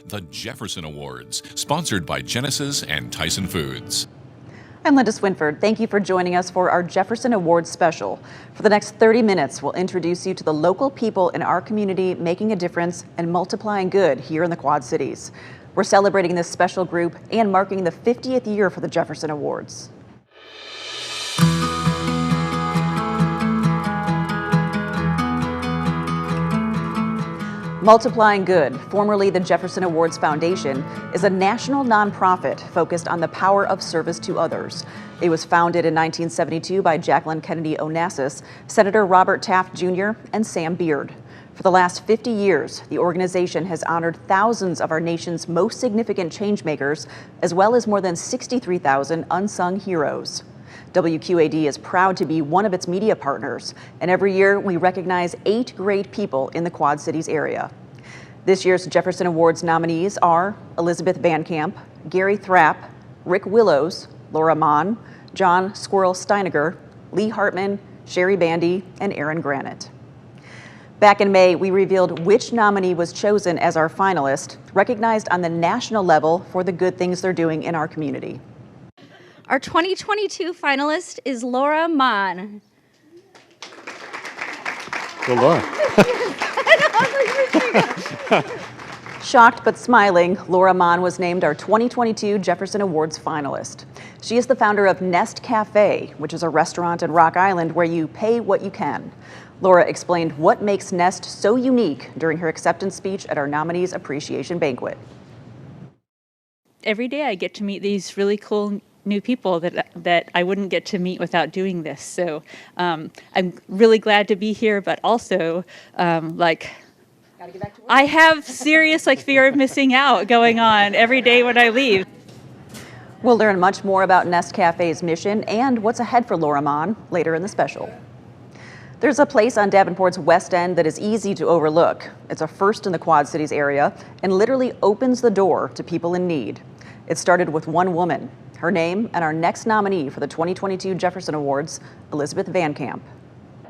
The Jefferson Awards, sponsored by Genesis and Tyson Foods. I'm Linda Swinford. Thank you for joining us for our Jefferson Awards Special. For the next 30 minutes, we'll introduce you to the local people in our community making a difference and multiplying good here in the Quad Cities. We're celebrating this special group and marking the 50th year for the Jefferson Awards. Multiplying Good, formerly the Jefferson Awards Foundation, is a national nonprofit focused on the power of service to others. It was founded in 1972 by Jacqueline Kennedy Onassis, Senator Robert Taft Jr., and Sam Beard. For the last 50 years, the organization has honored thousands of our nation's most significant changemakers, as well as more than 63,000 unsung heroes. WQAD is proud to be one of its media partners, and every year we recognize 8 great people in the Quad Cities area. This year's Jefferson Awards nominees are Elizabeth Van Camp, Gary Thrapp, Rick Willows, Laura Mann, John Squirrel Steiniger, Lee Hartman, Sherry Bandy, and Aaron Granite. Back in May, we revealed which nominee was chosen as our finalist, recognized on the national level for the good things they're doing in our community. Our 2022 finalist is Laura Mann. Go, Laura. Shocked but smiling, Laura Mann was named our 2022 Jefferson Awards finalist. She is the founder of Nest Cafe, which is a restaurant in Rock Island where you pay what you can. Laura explained what makes Nest so unique during her acceptance speech at our nominees appreciation banquet. Every day I get to meet these really cool new people that I wouldn't get to meet without doing this. So I'm really glad to be here, but also I have serious fear of missing out going on every day when I leave. We'll learn much more about Nest Cafe's mission and what's ahead for Laura Mann later in the special. There's a place on Davenport's West End that is easy to overlook. It's a first in the Quad Cities area and literally opens the door to people in need. It started with one woman. Her name and our next nominee for the 2022 Jefferson Awards, Elizabeth Van Camp.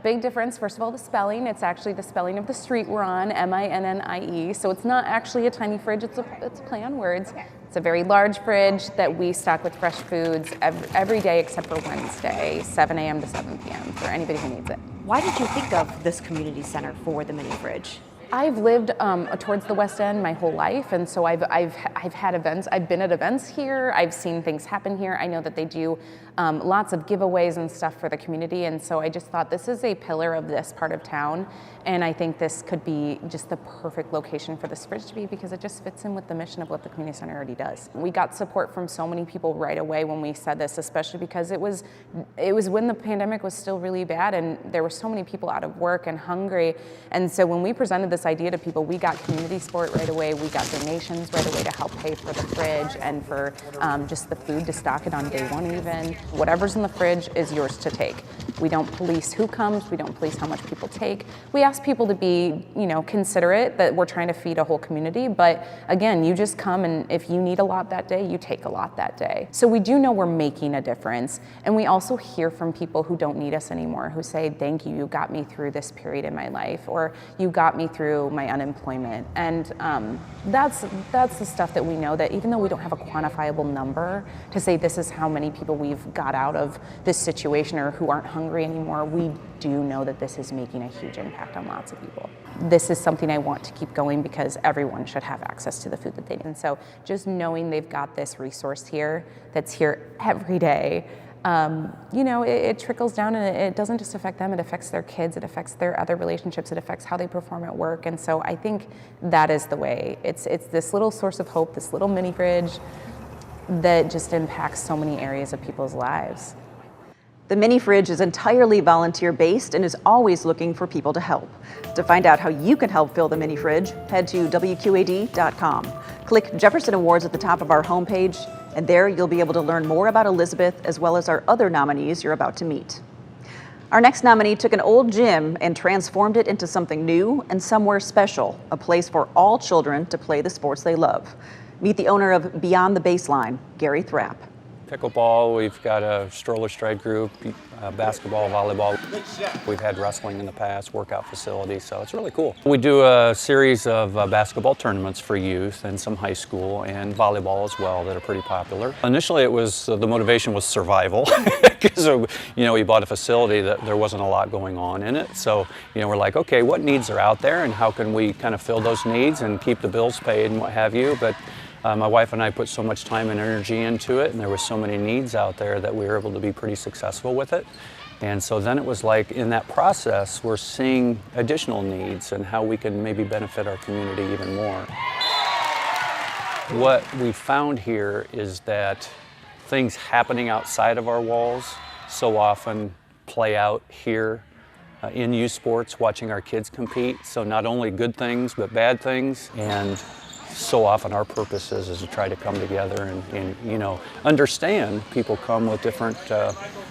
Big difference, first of all, the spelling. It's actually the spelling of the street we're on, M-I-N-N-I-E. So it's not actually a tiny fridge, it's a play on words. It's a very large fridge that we stock with fresh foods every day except for Wednesday, 7 a.m. to 7 p.m. for anybody who needs it. Why did you think of this community center for the mini fridge? I've lived towards the West End my whole life, and so I've had events. I've been at events here. I've seen things happen here. I know that they do lots of giveaways and stuff for the community, and so I just thought this is a pillar of this part of town, and I think this could be just the perfect location for this fridge to be because it just fits in with the mission of what the community center already does. We got support from so many people right away when we said this, especially because it was when the pandemic was still really bad, and there were so many people out of work and hungry, and so when we presented this idea to people, we got community support right away. We got donations right away to help pay for the fridge and for just the food to stock it on day one even. Whatever's in the fridge is yours to take. We don't police who comes. We don't police how much people take. We ask people to be, considerate that we're trying to feed a whole community. But again, you just come, and if you need a lot that day, you take a lot that day. So we do know we're making a difference. And we also hear from people who don't need us anymore, who say, thank you, you got me through this period in my life, or you got me through my unemployment. And that's the stuff that we know, that even though we don't have a quantifiable number to say this is how many people we've got out of this situation or who aren't hungry anymore, we do know that this is making a huge impact on lots of people. This is something I want to keep going because everyone should have access to the food that they need. And so just knowing they've got this resource here that's here every day, it trickles down, and it doesn't just affect them, it affects their kids, it affects their other relationships, it affects how they perform at work. And so I think that is the way. It's this little source of hope, this little mini fridge that just impacts so many areas of people's lives. The mini fridge is entirely volunteer-based and is always looking for people to help. To find out how you can help fill the mini fridge, head to WQAD.com. Click Jefferson Awards at the top of our homepage, and there you'll be able to learn more about Elizabeth as well as our other nominees you're about to meet. Our next nominee took an old gym and transformed it into something new and somewhere special, a place for all children to play the sports they love. Meet the owner of Beyond the Baseline, Gary Thrapp. pickleball, we've got a stroller stride group, basketball, volleyball. We've had wrestling in the past, workout facilities, so it's really cool. We do a series of basketball tournaments for youth and some high school, and volleyball as well that are pretty popular. Initially it was, the motivation was survival, because we bought a facility that there wasn't a lot going on in it. So we're like, okay, what needs are out there and how can we kind of fill those needs and keep the bills paid and what have you. But my wife and I put so much time and energy into it, and there were so many needs out there that we were able to be pretty successful with it. And so then it was like, in that process, we're seeing additional needs and how we can maybe benefit our community even more. What we found here is that things happening outside of our walls so often play out here in youth sports, watching our kids compete. So not only good things, but bad things. And so often our purpose is to try to come together and understand people come with different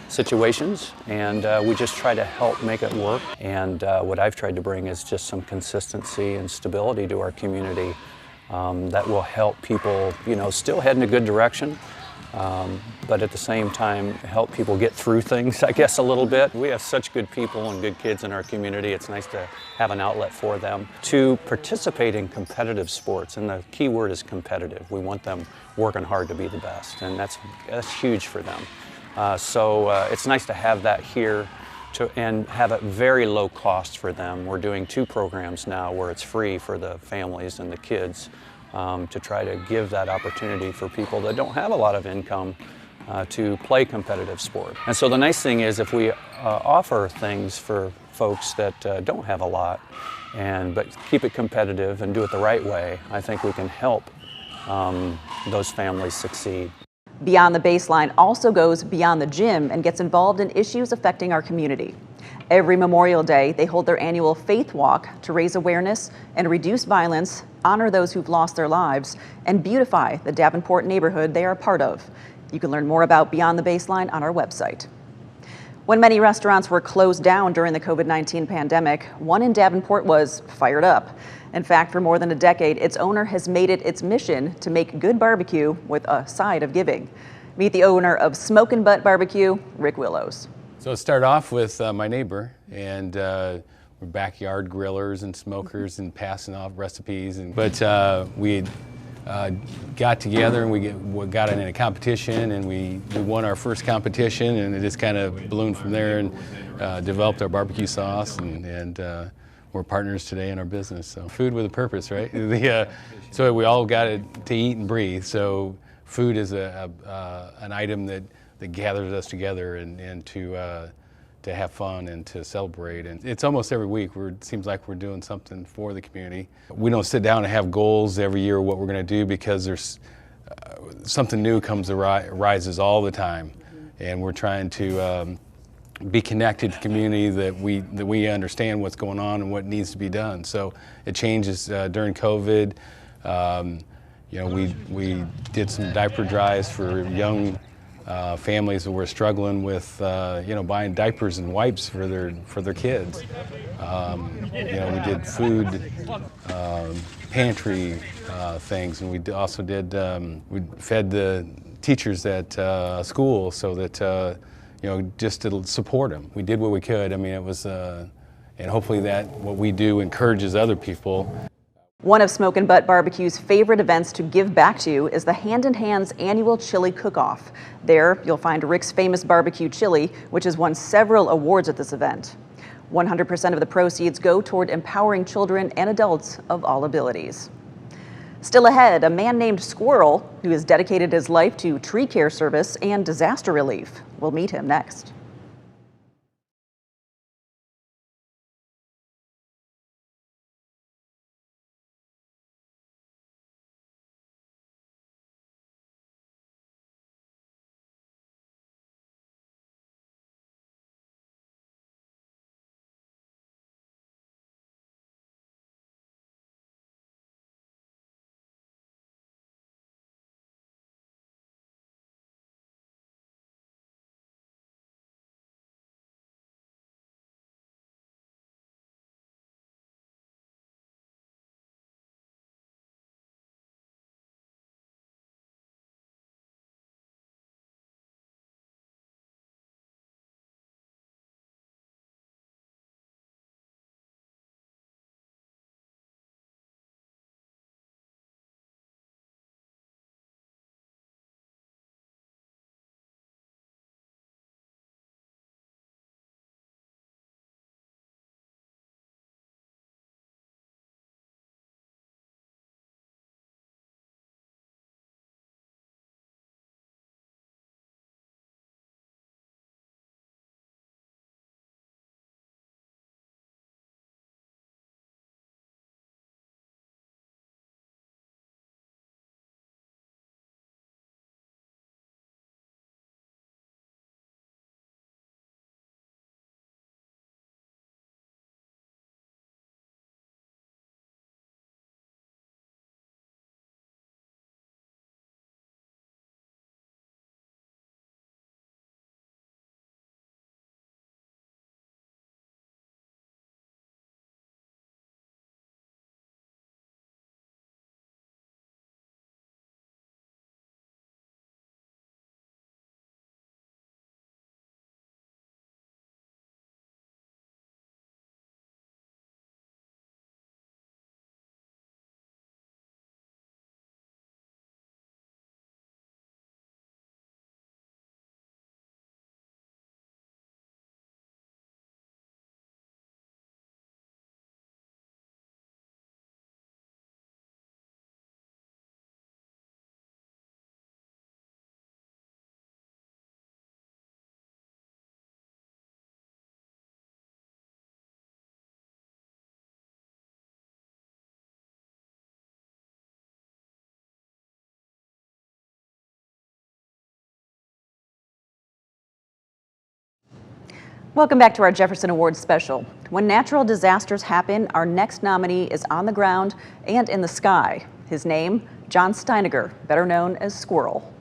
situations, and we just try to help make it work. And what I've tried to bring is just some consistency and stability to our community that will help people, still head in a good direction, but at the same time help people get through things, I guess, a little bit. We have such good people and good kids in our community. It's nice to have an outlet for them to participate in competitive sports, and the key word is competitive. We want them working hard to be the best, and that's huge for them. So it's nice to have that here and have it very low cost for them. We're doing 2 programs now where it's free for the families and the kids, to try to give that opportunity for people that don't have a lot of income to play competitive sport. And so the nice thing is, if we offer things for folks that don't have a lot, but keep it competitive and do it the right way, I think we can help those families succeed. Beyond the Baseline also goes beyond the gym and gets involved in issues affecting our community. Every Memorial Day, they hold their annual Faith Walk to raise awareness and reduce violence, honor those who've lost their lives, and beautify the Davenport neighborhood they are part of. You can learn more about Beyond the Baseline on our website. When many restaurants were closed down during the COVID-19 pandemic, one in Davenport was fired up. In fact, for more than a decade, its owner has made it its mission to make good barbecue with a side of giving. Meet the owner of Smokin' Butt Barbecue, Rick Willows. So it started off with my neighbor, and we're backyard grillers and smokers and passing off recipes. But we got together and we got in a competition, and we won our first competition, and it just kind of ballooned from there and developed our barbecue sauce, and we're partners today in our business. So food with a purpose, right? So we all got it to eat and breathe. So food is an item that gathers us together and to have fun and to celebrate. And it's almost every week. It seems like we're doing something for the community. We don't sit down and have goals every year what we're going to do, because there's something new arises all the time, and we're trying to be connected to the community, that we understand what's going on and what needs to be done. So it changes during COVID. We did some diaper drives for young families that were struggling with buying diapers and wipes for their kids. We did food pantry things, and we also did we fed the teachers at school, so that just to support them. We did what we could. I mean, it was, and hopefully that what we do encourages other people. One of Smokin' Butt Barbecue's favorite events to give back to is the Hand in Hand's annual chili cook-off. There, you'll find Rick's famous barbecue chili, which has won several awards at this event. 100% of the proceeds go toward empowering children and adults of all abilities. Still ahead, a man named Squirrel, who has dedicated his life to tree care service and disaster relief. We'll meet him next. Welcome back to our Jefferson Awards Special. When natural disasters happen, our next nominee is on the ground and in the sky. His name, John Steiniger, better known as Squirrel.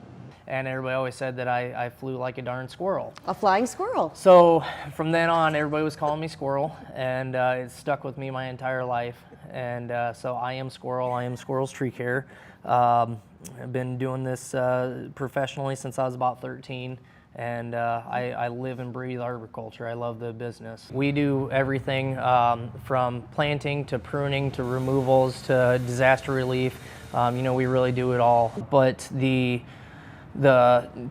And everybody always said that I flew like a darn squirrel. A flying squirrel. So from then on, everybody was calling me Squirrel, and it stuck with me my entire life. And so I am Squirrel. I am Squirrel's tree care. I've been doing this professionally since I was about 13. And I live and breathe agriculture. I love the business. We do everything from planting to pruning to removals to disaster relief. We really do it all. But the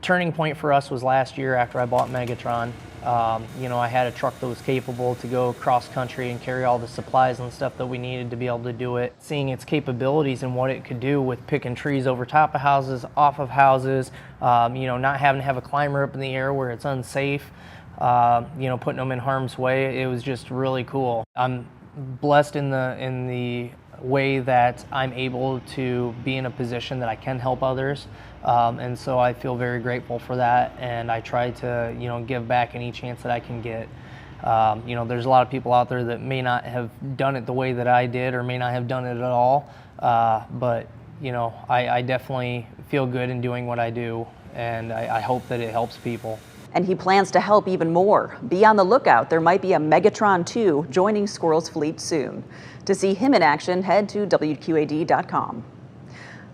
turning point for us was last year after I bought Megatron. I had a truck that was capable to go cross country and carry all the supplies and stuff that we needed to be able to do it. Seeing its capabilities and what it could do with picking trees over top of houses, off of houses, not having to have a climber up in the air where it's unsafe, putting them in harm's way. It was just really cool. I'm blessed in the way that I'm able to be in a position that I can help others. And so I feel very grateful for that, and I try to, give back any chance that I can get. There's a lot of people out there that may not have done it the way that I did or may not have done it at all, but, I definitely feel good in doing what I do, and I hope that it helps people. And he plans to help even more. Be on the lookout. There might be a Megatron 2 joining Squirrel's fleet soon. To see him in action, head to WQAD.com.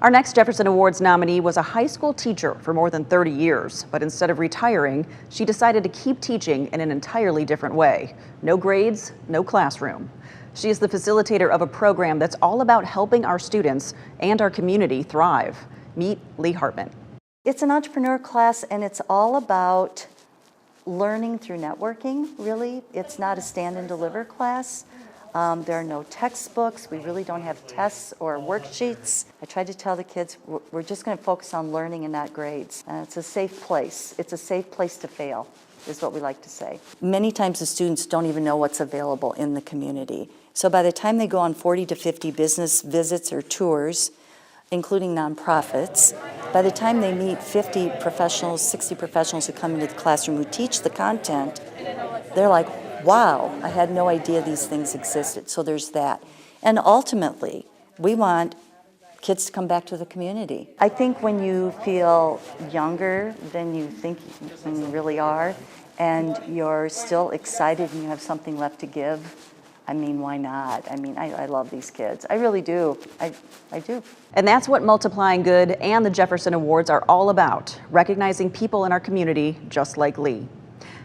Our next Jefferson Awards nominee was a high school teacher for more than 30 years, but instead of retiring, she decided to keep teaching in an entirely different way. No grades, no classroom. She is the facilitator of a program that's all about helping our students and our community thrive. Meet Lee Hartman. It's an entrepreneur class, and it's all about learning through networking, really. It's not a stand and deliver class. There are no textbooks. We really don't have tests or worksheets. I tried to tell the kids, we're just going to focus on learning and not grades. It's a safe place. It's a safe place to fail, is what we like to say. Many times the students don't even know what's available in the community. So by the time they go on 40 to 50 business visits or tours, including nonprofits, by the time they meet 50 professionals, 60 professionals who come into the classroom who teach the content, they're like, wow, I had no idea these things existed. So there's that. And ultimately, we want kids to come back to the community. I think when you feel younger than you think you really are, and you're still excited and you have something left to give, why not? I love these kids. I really do. I do. And that's what Multiplying Good and the Jefferson Awards are all about, recognizing people in our community just like Lee.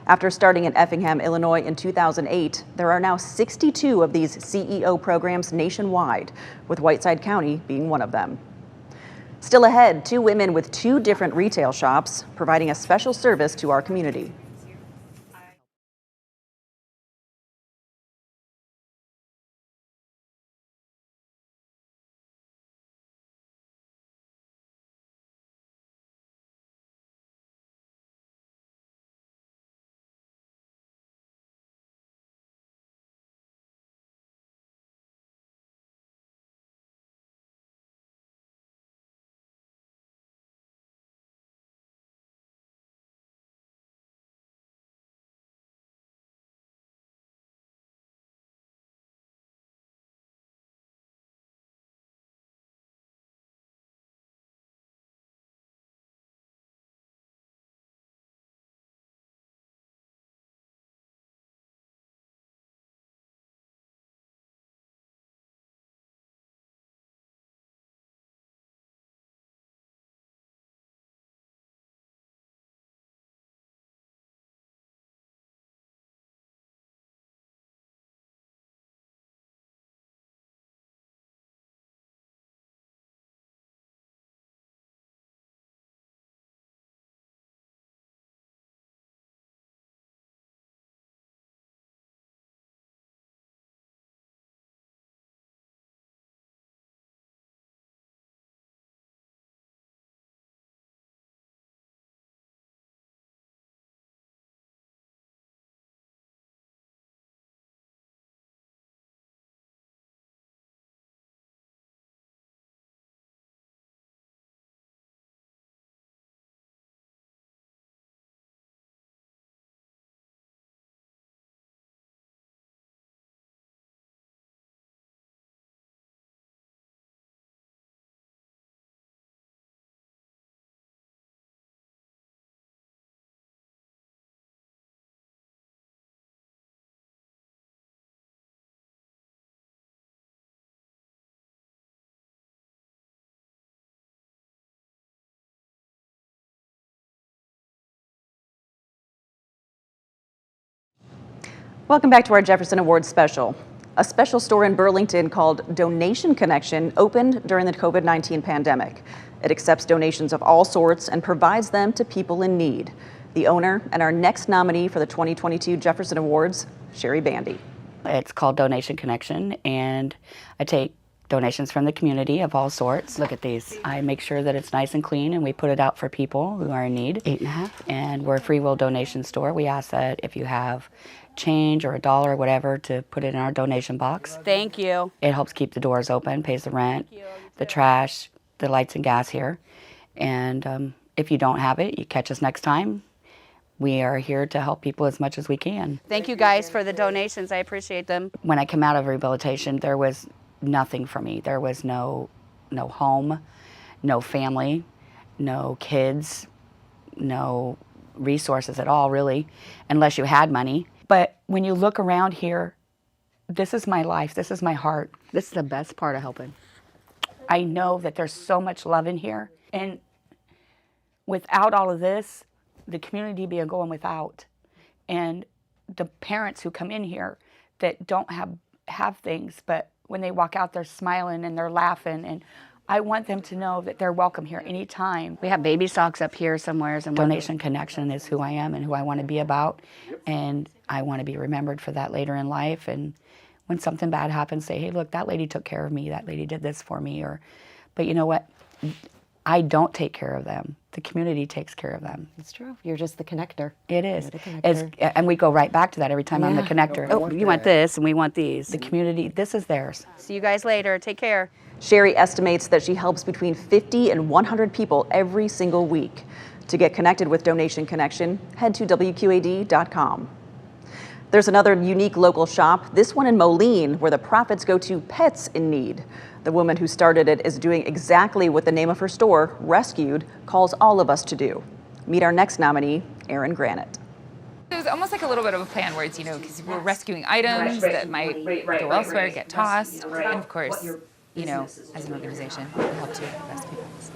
After starting in Effingham, Illinois in 2008, there are now 62 of these CEO programs nationwide, with Whiteside County being one of them. Still ahead, 2 women with 2 different retail shops providing a special service to our community. Welcome back to our Jefferson Awards Special. A special store in Burlington called Donation Connection opened during the COVID-19 pandemic. It accepts donations of all sorts and provides them to people in need. The owner and our next nominee for the 2022 Jefferson Awards, Sherry Bandy. It's called Donation Connection, and I take donations from the community of all sorts. Look at these. I make sure that it's nice and clean, and we put it out for people who are in need. 8.5. And we're a free will donation store. We ask that if you have change or $1 or whatever, to put it in our donation box. Thank you. It helps keep the doors open, pays the rent, the trash, the lights and gas here. And if you don't have it, you catch us next time. We are here to help people as much as we can. Thank you guys for the donations. I appreciate them. When I came out of rehabilitation, there was nothing for me. There was no home, no family, no kids, no resources at all, really, unless you had money. But when you look around here, this is my life. This is my heart. This is the best part of helping. I know that there's so much love in here. And without all of this, the community be going without. And the parents who come in here that don't have things, but when they walk out, they're smiling and they're laughing. And I want them to know that they're welcome here anytime. We have baby socks up here somewhere. And Donation Connection is who I am and who I want to be about. And I want to be remembered for that later in life. And when something bad happens, say, hey, look, that lady took care of me. That lady did this for me. But you know what? I don't take care of them. The community takes care of them. It's true. You're just the connector. It is. You're the connector. And we go right back to that every time I'm the connector. Oh, you want this and we want these. The community, this is theirs. See you guys later. Take care. Sherry estimates that she helps between 50 and 100 people every single week. To get connected with Donation Connection, head to WQAD.com. There's another unique local shop, this one in Moline, where the profits go to pets in need. The woman who started it is doing exactly what the name of her store, Rescued, calls all of us to do. Meet our next nominee, Erin Granite. It was almost like a little bit of a plan where it's, because we're rescuing items that might go elsewhere, get tossed. And of course, as an organization, we help to rescue pets.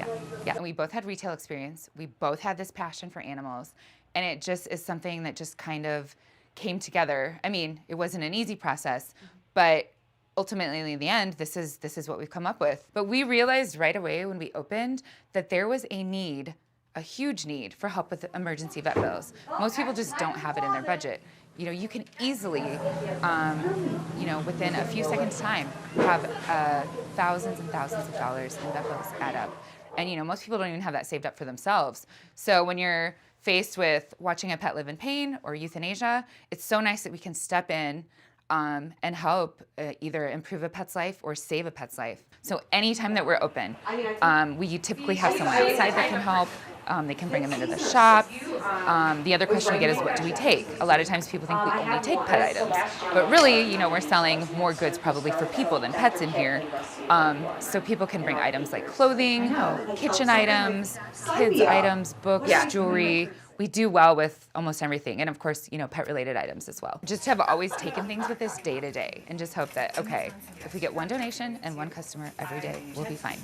Yeah. And we both had retail experience. We both had this passion for animals. And it just is something that just kind of came together. I mean, it wasn't an easy process, but ultimately in the end, this is what we've come up with. But we realized right away when we opened that there was a huge need for help with emergency vet bills. Most people just don't have it in their budget. You can easily, within a few seconds time, have thousands and thousands of dollars in vet bills add up. And most people don't even have that saved up for themselves. So when you're faced with watching a pet live in pain or euthanasia, it's so nice that we can step in and help either improve a pet's life or save a pet's life. So anytime that we're open, we typically have someone outside that can help. They can bring them into the shop. The other question we get is, what do we take? A lot of times people think we only take pet items, but really, we're selling more goods probably for people than pets in here. So people can bring items like clothing, kitchen items, kids items, books, jewelry. We do well with almost everything, and of course, pet-related items as well. Just have always taken things with this day to day, and just hope that, okay, if we get one donation and one customer every day, we'll be fine.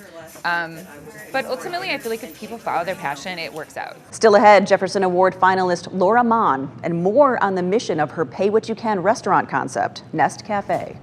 But ultimately, I feel like if people follow their passion, it works out. Still ahead, Jefferson Award finalist Laura Mann, and more on the mission of her Pay What You Can restaurant concept, Nest Cafe.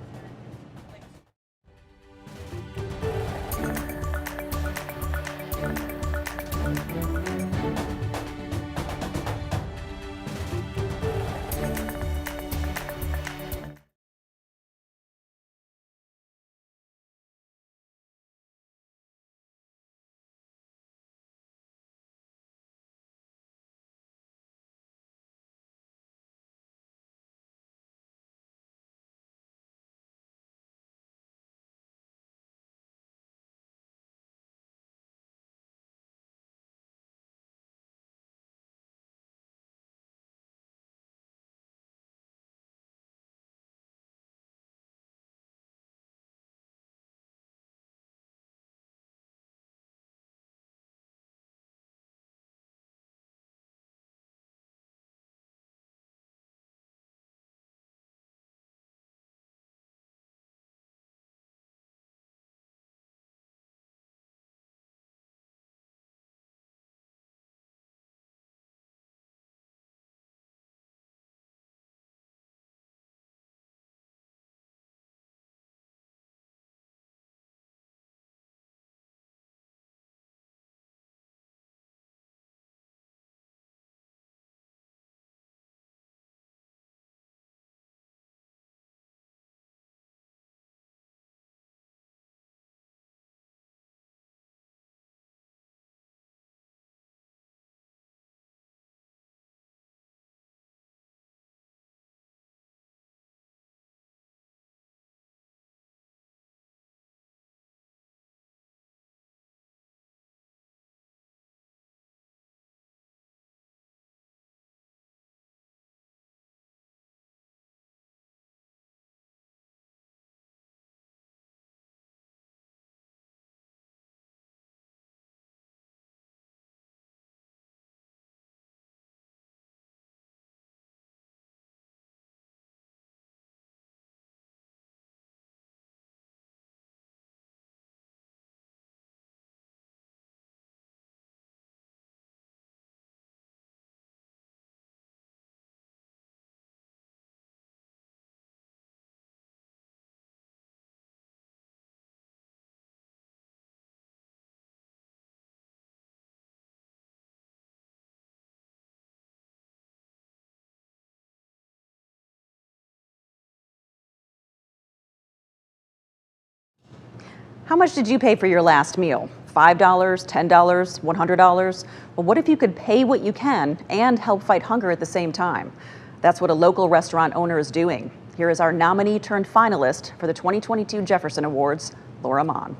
How much did you pay for your last meal? $5, $10, $100? Well, what if you could pay what you can and help fight hunger at the same time? That's what a local restaurant owner is doing. Here is our nominee turned finalist for the 2022 Jefferson Awards, Laura Mann.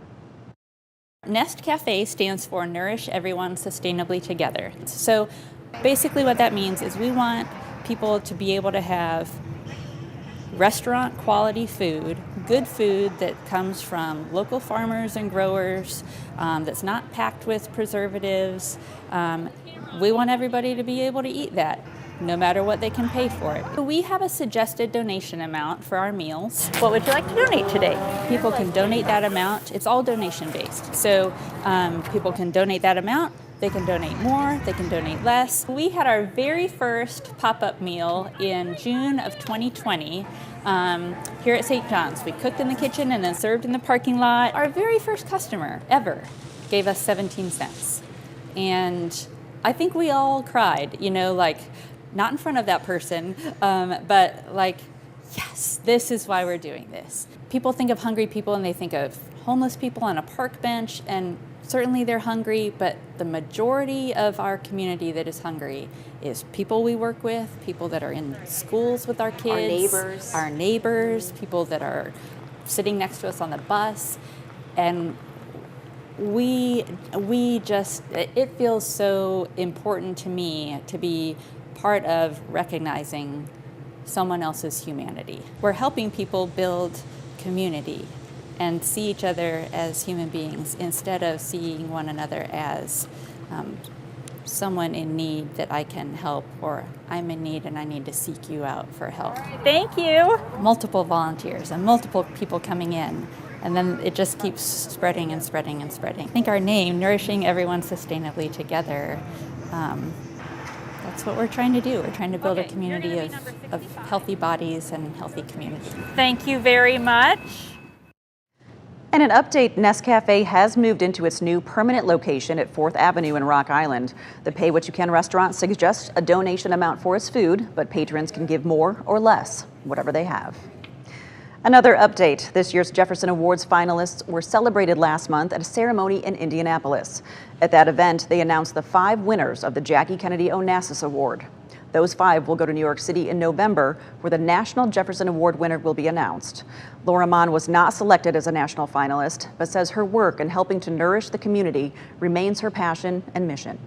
Nest Cafe stands for Nourish Everyone Sustainably Together. So basically what that means is we want people to be able to have restaurant quality food, good food that comes from local farmers and growers, that's not packed with preservatives. We want everybody to be able to eat that, no matter what they can pay for it. We have a suggested donation amount for our meals. What would you like to donate today? People can donate that amount. It's all donation based. So people can donate that amount. They can donate more, they can donate less. We had our very first pop-up meal in June of 2020 here at St. John's. We cooked in the kitchen and then served in the parking lot. Our very first customer ever gave us 17 cents. And I think we all cried, you know, like, not in front of that person, but like, yes, this is why we're doing this. People think of hungry people and they think of homeless people on a park bench, and certainly they're hungry, but the majority of our community that is hungry is people we work with, people that are in schools with our kids, our neighbors, people that are sitting next to us on the bus. And it feels so important to me to be part of recognizing someone else's humanity. We're helping people build community and see each other as human beings instead of seeing one another as someone in need that I can help, or I'm in need and I need to seek you out for help. Thank you. Multiple volunteers and multiple people coming in, and then it just keeps spreading and spreading and spreading. I think our name, Nourishing Everyone Sustainably Together, that's what we're trying to do. We're trying to build a community of healthy bodies and healthy communities. Thank you very much. And an update, Nest Cafe has moved into its new permanent location at 4th Avenue in Rock Island. The Pay What You Can restaurant suggests a donation amount for its food, but patrons can give more or less, whatever they have. Another update, this year's Jefferson Awards finalists were celebrated last month at a ceremony in Indianapolis. At that event, they announced the 5 winners of the Jackie Kennedy Onassis Award. Those 5 will go to New York City in November, where the National Jefferson Award winner will be announced. Laura Mann was not selected as a national finalist, but says her work in helping to nourish the community remains her passion and mission.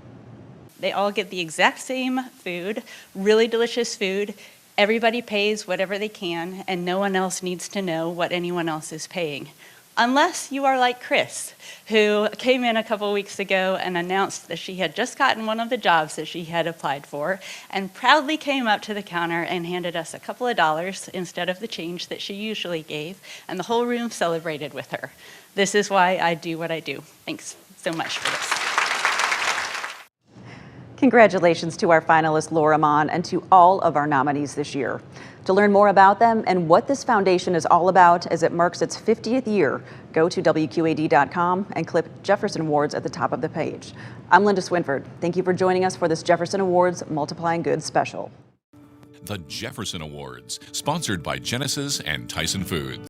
They all get the exact same food, really delicious food. Everybody pays whatever they can, and no one else needs to know what anyone else is paying. Unless you are like Chris, who came in a couple weeks ago and announced that she had just gotten one of the jobs that she had applied for, and proudly came up to the counter and handed us a couple of dollars instead of the change that she usually gave, and the whole room celebrated with her. This is why I do what I do. Thanks so much for this. Congratulations to our finalist Laura Mann and to all of our nominees this year. To learn more about them and what this foundation is all about as it marks its 50th year, go to WQAD.com and click Jefferson Awards at the top of the page. I'm Linda Swinford. Thank you for joining us for this Jefferson Awards Multiplying Good special. The Jefferson Awards, sponsored by Genesis and Tyson Foods.